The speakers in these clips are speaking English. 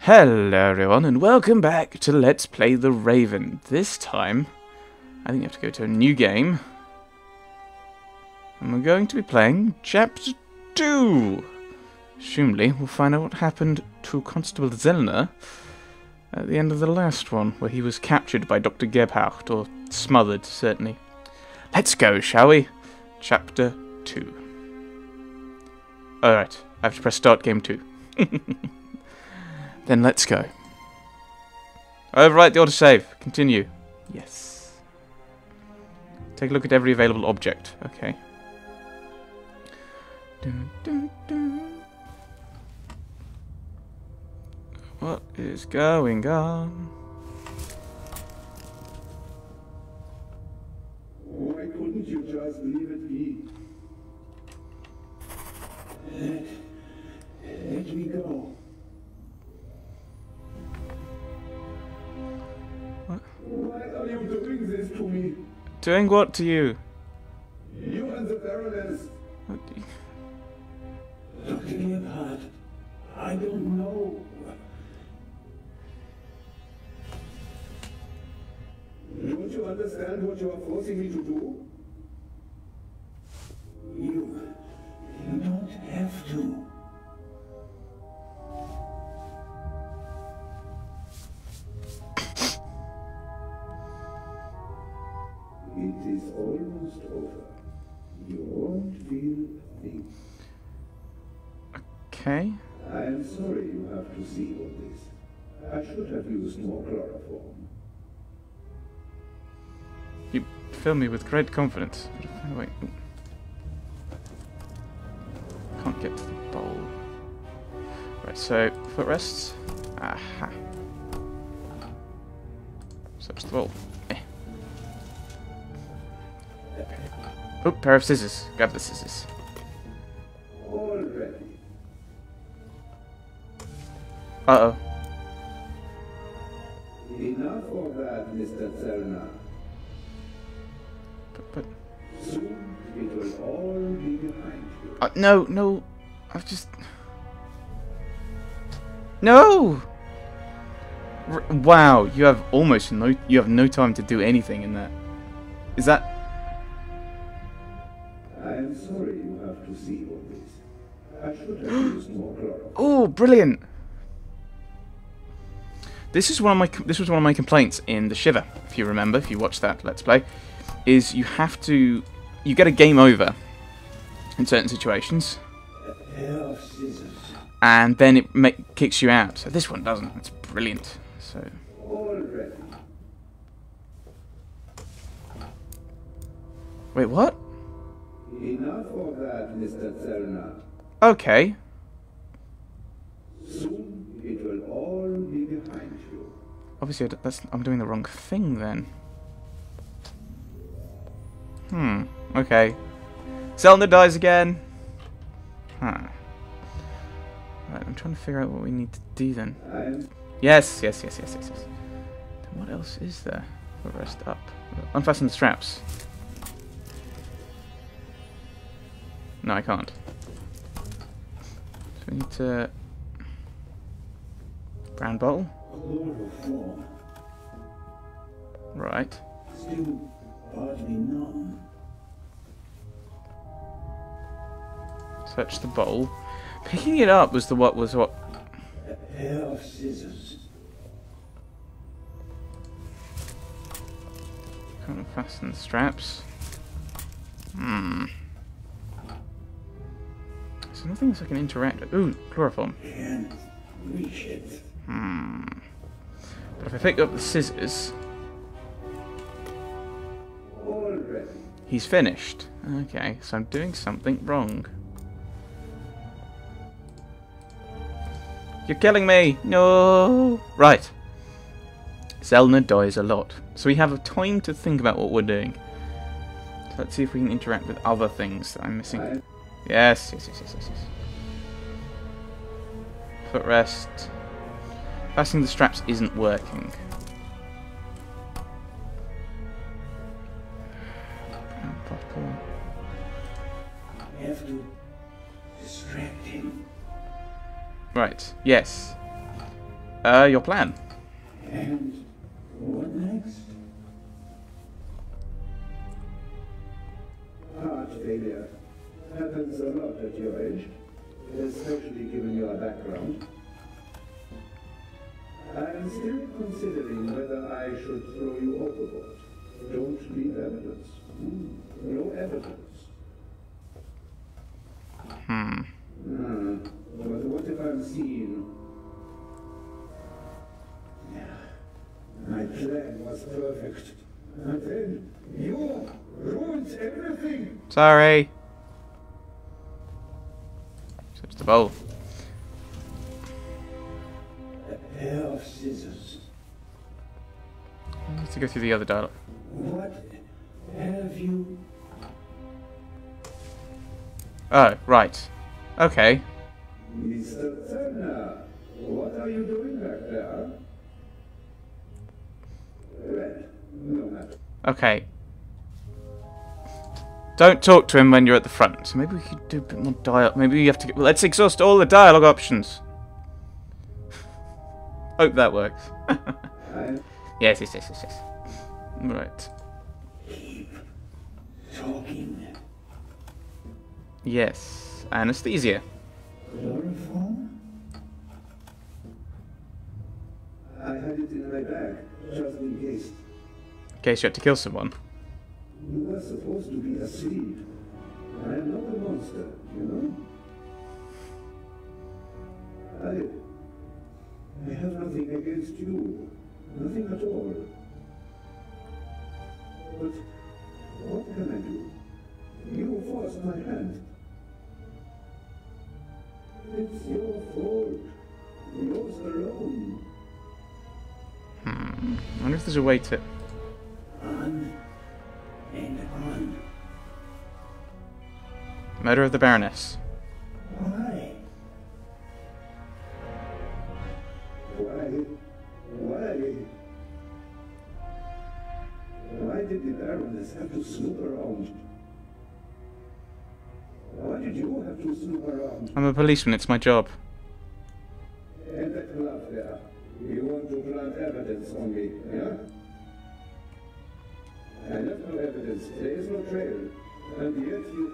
Hello everyone and welcome back to Let's Play the Raven. This time, I think you have to go to a new game. And we're going to be playing Chapter 2. Assumedly, we'll find out what happened to Constable Zellner at the end of the last one, where he was captured by Dr. Gebhardt, or smothered, certainly. Let's go, shall we? Chapter 2. Alright, I have to press start game 2. Then let's go. Overwrite the autosave. Continue. Yes. Take a look at every available object. Okay. Dun, dun, dun. What is going on? Why couldn't you just leave it be? Let me go. What? Why are you doing this to me? Doing what to you? You and the Baroness. What do you... Dr. Gebhardt, I don't know. Don't you understand what you are forcing me to do? You don't have to. It is almost over. You won't feel a thing. Okay. I am sorry you have to see all this. I should have used more chloroform. You fill me with great confidence. Wait. Can't get to the bowl. Right, so footrests. Aha. Search the bowl. Oh, pair of scissors. Grab the scissors. Already. Uh-oh. Enough of that, Mr. Zellner. But... Soon it will all be behind you. No. I've just... No! Wow, you have almost no... You have no time to do anything in that. Is that... I am sorry you have to see all this. I should have used more chloroform. Oh, brilliant! This was one of my complaints in the Shiver, if you remember, if you watched that Let's Play, is you get a game over in certain situations, A pair of scissors. and then it kicks you out. So this one doesn't. It's brilliant. So Already. wait, what? Enough of that, Mr. Zellner. Okay. Soon it will all be behind you. Obviously, I'm doing the wrong thing then. Okay. Zellner dies again. Huh. Right, I'm trying to figure out what we need to do then. Yes. Then what else is there? Rest up. Unfasten the straps. No, I can't. So we need to... Brown bottle. Chloroform. Right. Still partly numb. Search the bowl. Picking it up was what? A pair of scissors. Can't unfasten the straps. So nothing else I can interact with. Ooh, chloroform. Can't reach it. But if I pick up the scissors, Already. he's finished. Okay, so I'm doing something wrong. You're killing me! No! Right. Zellner dies a lot. So we have a time to think about what we're doing. So let's see if we can interact with other things that I'm missing. Yes. Footrest. Fastening the straps isn't working. Bottle. We have to distract him. Right, yes. Your plan. And what next? Heart failure happens a lot at your age, especially given your background. I am still considering whether I should throw you overboard. Don't leave evidence. No evidence. But what if I'm seen? My plan was perfect. And then you ruined everything. Sorry. Switch the bowl. A pair of scissors. I need to go through the other dialogue. What have you... Oh, right. Okay. Mr. Zellner, what are you doing back there? Well, no matter. Okay. Don't talk to him when you're at the front. So maybe we could do a bit more dialogue. Maybe we have to get... Let's exhaust all the dialogue options. Hope that works. Yes. Right. Keep talking. Yes. Anesthesia. Chloroform? I had it in my bag, just in case. In case you had to kill someone. You were supposed to be asleep. I am not a monster, you know? I have nothing against you. Nothing at all. But what can I do? You forced my hand. It's your fault. Yours alone. I wonder if there's a way to... On and on. Murder of the Baroness. Why? Why did the Baroness have to snoop around? Why did you have to snoop around? I'm a policeman, it's my job. And that glove there. You want to plant evidence on me, yeah? I left no evidence. There is no trail. And yet you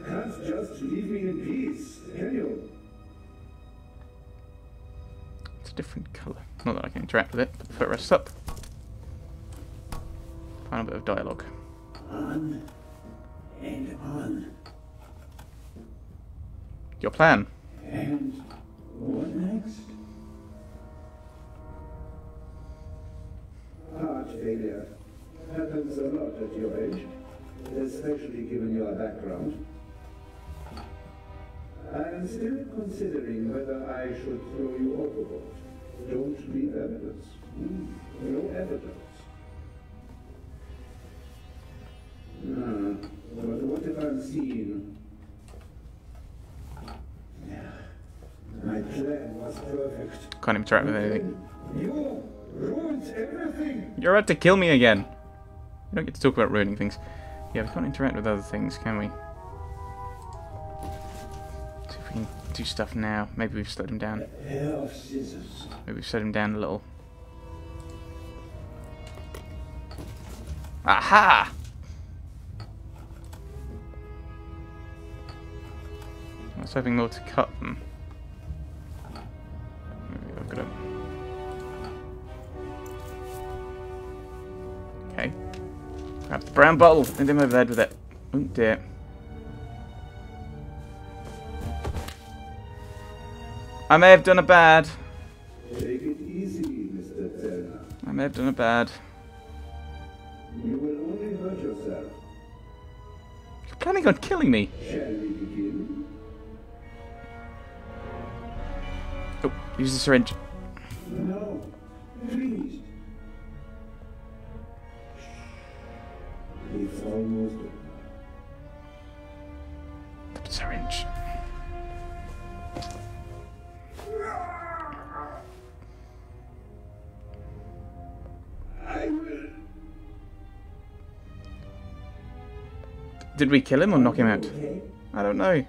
can't just leave me in peace, can you? It's a different colour. Not that I can interact with it, but the footrest's up. Final bit of dialogue. On and on. Your plan. And what next? Heart failure happens a lot at your age, especially given your background. I am still considering whether I should throw you overboard. Don't leave evidence. No evidence. But what if I'm seen? My plan was perfect. Can't interact with anything. You ruined everything. You're about to kill me again. You don't get to talk about ruining things. Yeah, we can't interact with other things, can we? See if we can do stuff now. Maybe we've slowed him down. A pair of scissors. Maybe we've slowed him down a little. Aha! I was hoping more to cut them. Maybe I've got to... Okay. Grab the brown bottle and hit him over the head with it. Oh dear. I may have done a bad. Take it easy, Mr. Zellner. I may have done a bad. You will only hurt yourself. You're planning on killing me. Shall we begin? Oh, use the syringe. No, please. It's almost over. The syringe. I will. Did we kill him or knock him out? Okay. I don't know.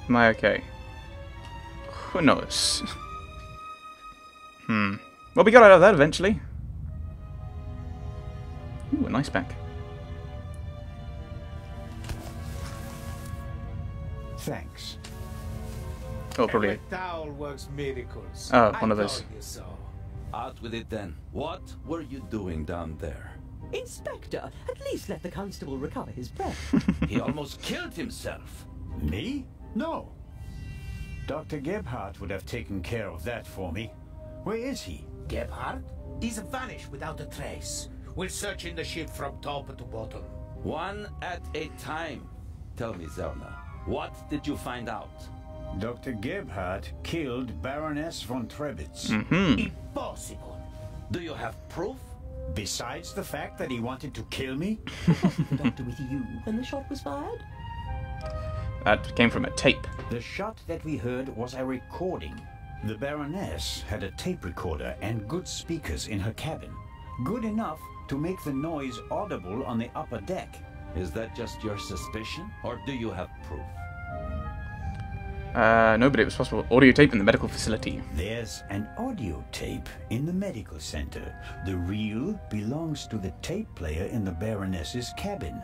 Am I okay? Who knows? Well, we got out of that eventually. Ooh, a nice back. Thanks. Oh, probably. Every towel works miracles. Oh, one of those. I told you so. Out with it then. What were you doing down there? Inspector, at least let the constable recover his breath. He almost killed himself. Me? No. Dr. Gebhardt would have taken care of that for me. Where is he? Gebhardt? He's vanished without a trace. We're searching the ship from top to bottom. One at a time. Tell me, Zellner, what did you find out? Dr. Gebhardt killed Baroness von Trebitz. Impossible. Do you have proof? Besides the fact that he wanted to kill me? Was the doctor with you when the shot was fired? That came from a tape. The shot that we heard was a recording. The Baroness had a tape recorder and good speakers in her cabin. Good enough to make the noise audible on the upper deck. Is that just your suspicion, or do you have proof? No, but it was possible. Audio tape in the medical facility. There's an audio tape in the medical center. The reel belongs to the tape player in the Baroness's cabin.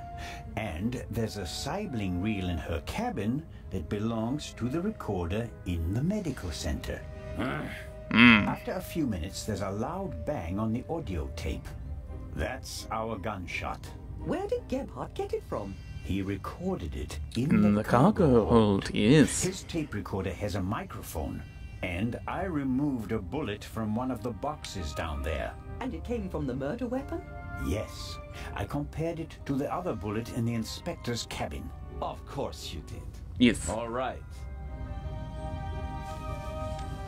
And there's a sibling reel in her cabin that belongs to the recorder in the medical center. After a few minutes, there's a loud bang on the audio tape. That's our gunshot. Where did Gebhardt get it from? He recorded it In the cargo hold, yes. His tape recorder has a microphone, and I removed a bullet from one of the boxes down there. And it came from the murder weapon? Yes, I compared it to the other bullet in the inspector's cabin. Of course you did. Yes. All right.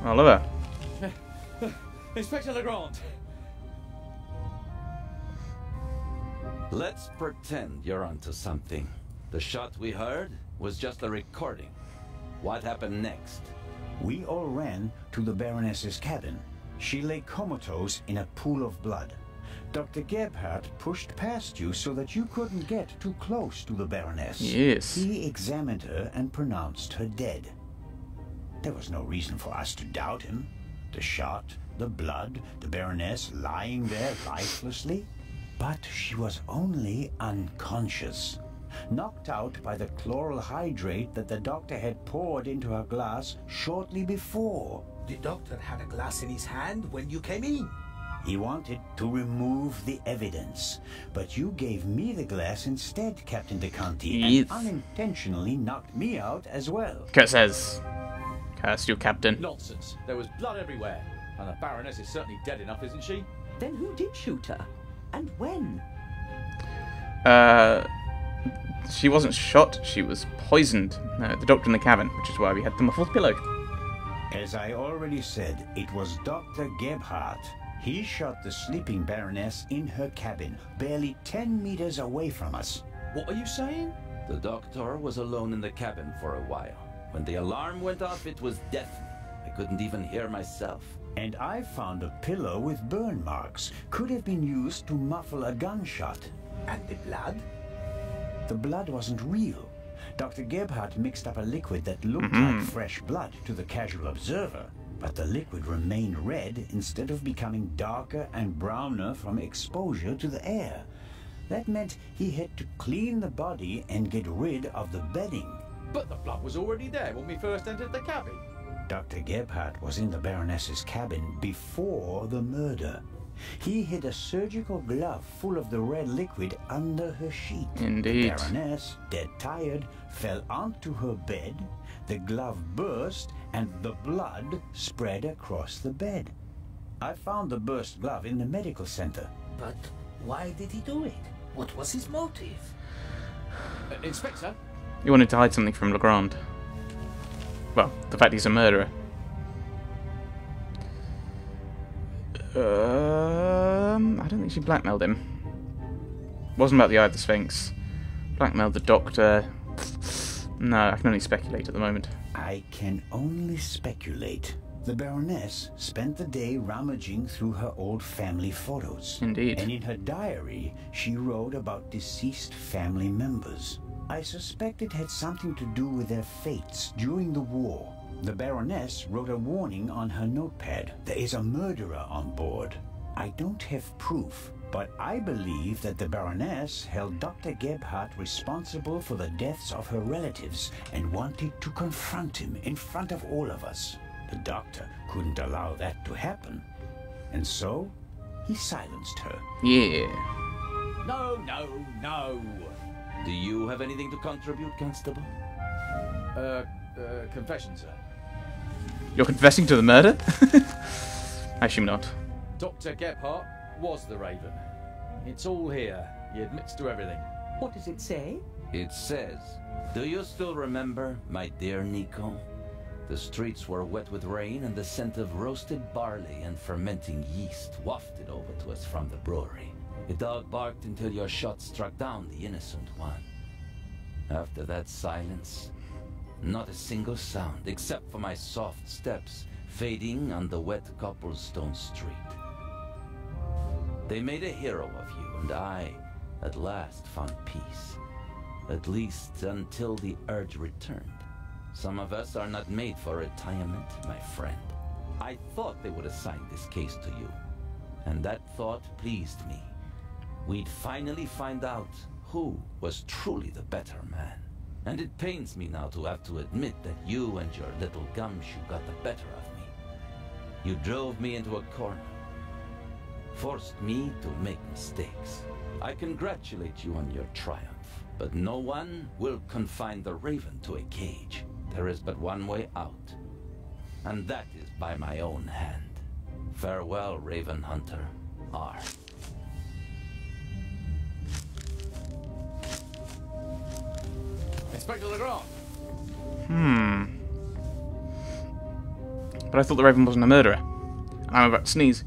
Oliver. Inspector Legrand. Let's pretend you're onto something. The shot we heard was just a recording. What happened next? We all ran to the Baroness's cabin. She lay comatose in a pool of blood. Dr. Gebhardt pushed past you so that you couldn't get too close to the Baroness. Yes. He examined her and pronounced her dead. There was no reason for us to doubt him. The shot, the blood, the Baroness lying there lifelessly. But she was only unconscious, knocked out by the chloral hydrate that the doctor had poured into her glass shortly before. The doctor had a glass in his hand when you came in. He wanted to remove the evidence, but you gave me the glass instead, Captain DeConti, Yes. and unintentionally knocked me out as well. Curses. Curse you, Captain. Nonsense. There was blood everywhere. And the Baroness is certainly dead enough, isn't she? Then who did shoot her? And when? She wasn't shot, she was poisoned. The doctor in the cabin, which is why we had the muffled pillow. As I already said, it was Dr. Gebhardt. He shot the sleeping Baroness in her cabin, barely 10 meters away from us. What are you saying? The doctor was alone in the cabin for a while. When the alarm went off, it was deafening. I couldn't even hear myself. And I found a pillow with burn marks. Could have been used to muffle a gunshot. And the blood? The blood wasn't real. Dr. Gebhardt mixed up a liquid that looked like fresh blood to the casual observer. But the liquid remained red instead of becoming darker and browner from exposure to the air. That meant he had to clean the body and get rid of the bedding. But the blood was already there when we first entered the cabin. Dr. Gebhardt was in the Baroness's cabin before the murder. He hid a surgical glove full of the red liquid under her sheet. Indeed. The Baroness, dead tired, fell onto her bed. The glove burst and the blood spread across the bed. I found the burst glove in the medical center. But why did he do it? What was his motive? Inspector? He wanted to hide something from Legrand. Well, the fact he's a murderer. I don't think she blackmailed him. Wasn't about the Eye of the Sphinx. Blackmailed the doctor. No, I can only speculate at the moment. I can only speculate. The Baroness spent the day rummaging through her old family photos. Indeed. And in her diary, she wrote about deceased family members. I suspect it had something to do with their fates during the war. The Baroness wrote a warning on her notepad. There is a murderer on board. I don't have proof, but I believe that the Baroness held Dr. Gebhardt responsible for the deaths of her relatives and wanted to confront him in front of all of us. The doctor couldn't allow that to happen, and so he silenced her. Yeah. No, no, no. Do you have anything to contribute, Constable? Confession, sir. You're confessing to the murder? I assume not. Dr. Gebhardt was the Raven. It's all here. He admits to everything. What does it say? It says, do you still remember, my dear Nico? The streets were wet with rain and the scent of roasted barley and fermenting yeast wafted over to us from the brewery. A dog barked until your shot struck down the innocent one. After that silence, not a single sound except for my soft steps fading on the wet cobblestone street. They made a hero of you, and I, at last, found peace. At least until the urge returned. Some of us are not made for retirement, my friend. I thought they would assign this case to you, and that thought pleased me. We'd finally find out who was truly the better man. And it pains me now to have to admit that you and your little gumshoe got the better of me. You drove me into a corner, forced me to make mistakes. I congratulate you on your triumph, but no one will confine the Raven to a cage. There is but one way out, and that is by my own hand. Farewell, Raven Hunter R. Inspector Legrand. But I thought the Raven wasn't a murderer. I'm about to sneeze.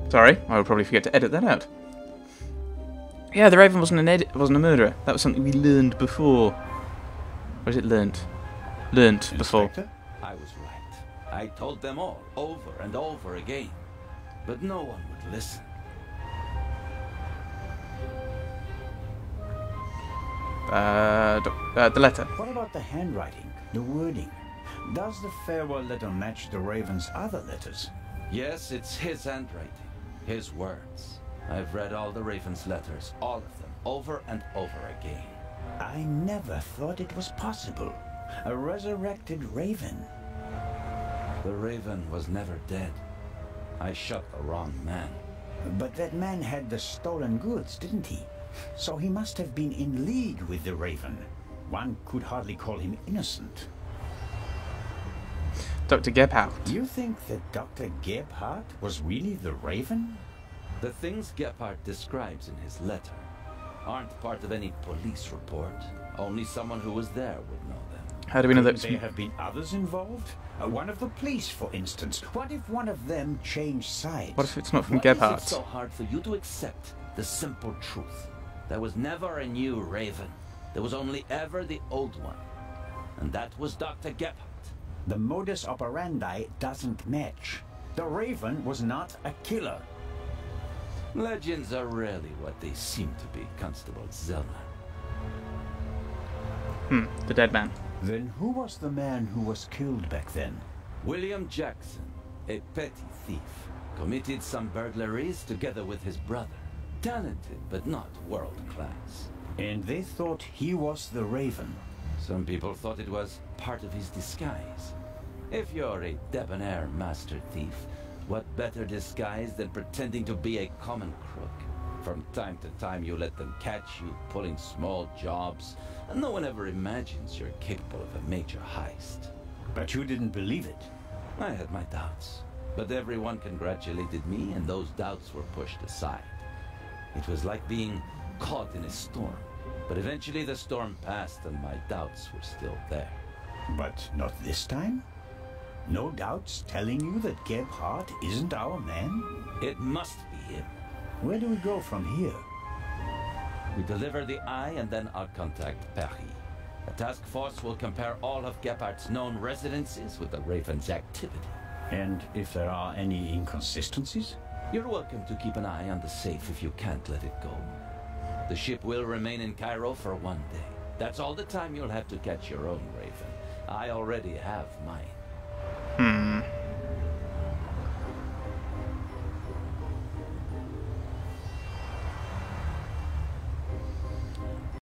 Sorry, I would probably forget to edit that out. Yeah, the Raven wasn't a murderer. That was something we learned before. Or is it learned? Learned before. Inspector? I was right. I told them all, over and over again. But no one would listen. The letter. What about the handwriting, the wording? Does the farewell letter match the Raven's other letters? Yes, it's his handwriting, his words. I've read all the Raven's letters, all of them, over and over again. I never thought it was possible. A resurrected Raven. The Raven was never dead. I shot the wrong man. But that man had the stolen goods, didn't he? So he must have been in league with the Raven. One could hardly call him innocent. Dr. Gebhardt. You think that Dr. Gebhardt was really the Raven? The things Gebhardt describes in his letter aren't part of any police report. Only someone who was there would know them. How do we know that? There have been others involved? One of the police, for instance. What if one of them changed sides? What if it's not from Why Gebhardt? is it so hard for you to accept the simple truth? There was never a new Raven. There was only ever the old one. And that was Dr. Gebhardt. The modus operandi doesn't match. The Raven was not a killer. Legends are rarely what they seem to be, Constable Zellner. The dead man. Then who was the man who was killed back then? William Jackson, a petty thief, committed some burglaries together with his brother. Talented, but not world-class. And they thought he was the Raven. Some people thought it was part of his disguise. If you're a debonair master thief, what better disguise than pretending to be a common crook? From time to time you let them catch you pulling small jobs, and no one ever imagines you're capable of a major heist. But you didn't believe it. I had my doubts, but everyone congratulated me and those doubts were pushed aside. It was like being caught in a storm, but eventually the storm passed and my doubts were still there. But not this time? No doubts telling you that Gebhardt isn't our man? It must be him. Where do we go from here? We deliver the eye and then I'll contact Paris. A task force will compare all of Gebhardt's known residences with the Raven's activity. And if there are any inconsistencies? You're welcome to keep an eye on the safe if you can't let it go. The ship will remain in Cairo for one day. That's all the time you'll have to catch your own raven. I already have mine.